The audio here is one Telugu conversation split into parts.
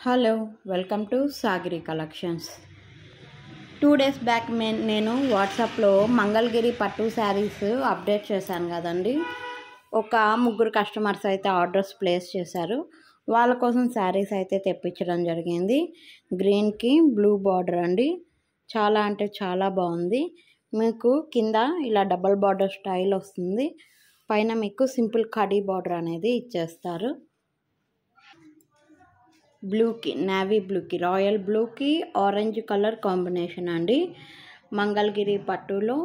Hello welcome to Sagari collections. 2 days back నేను వాట్సాప్లో మంగళగిరి పట్టు శారీస్ అప్డేట్ చేశాను కదండి. ఒక 3 కస్టమర్స్ అయితే ఆర్డర్స్ ప్లేస్ చేశారు. వాళ్ళ కోసం శారీస్ అయితే తెప్పించడం జరిగింది. గ్రీన్కి బ్లూ బార్డర్ అండి, చాలా అంటే చాలా బాగుంది. మీకు కింద ఇలా డబల్ బార్డర్ స్టైల్ వస్తుంది, పైన మీకు సింపుల్ కడీ బార్డర్ అనేది ఇచ్చేస్తారు. బ్లూకి నేవీ బ్లూకి రాయల్ బ్లూకి ఆరెంజ్ కలర్ కాంబినేషన్ అండి. మంగళగిరి పట్టులో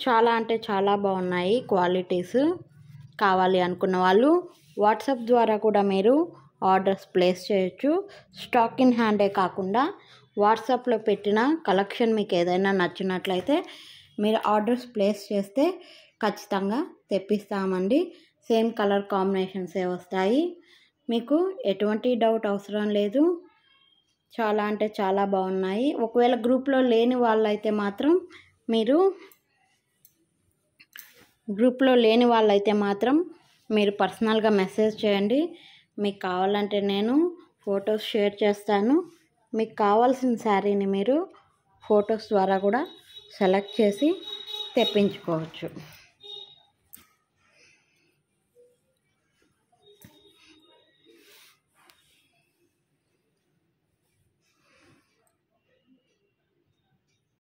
చాలా అంటే చాలా బాగున్నాయి క్వాలిటీస్. కావాలి అనుకున్న వాళ్ళు వాట్సాప్ ద్వారా కూడా మీరు ఆర్డర్స్ ప్లేస్ చేయొచ్చు. స్టాక్ ఇన్ హ్యాండే కాకుండా వాట్సాప్లో పెట్టిన కలెక్షన్ మీకు ఏదైనా నచ్చినట్లయితే మీరు ఆర్డర్స్ ప్లేస్ చేస్తే ఖచ్చితంగా తెప్పిస్తామండి. సేమ్ కలర్ కాంబినేషన్సే వస్తాయి, మీకు ఎటువంటి డౌట్ అవసరం లేదు. చాలా అంటే చాలా బాగున్నాయి. ఒకవేళ గ్రూప్లో లేని వాళ్ళైతే మాత్రం మీరు పర్సనల్గా మెసేజ్ చేయండి. మీకు కావాలంటే నేను ఫొటోస్ షేర్ చేస్తాను. మీకు కావాల్సిన శారీని మీరు ఫొటోస్ ద్వారా కూడా సెలెక్ట్ చేసి తెప్పించుకోవచ్చు.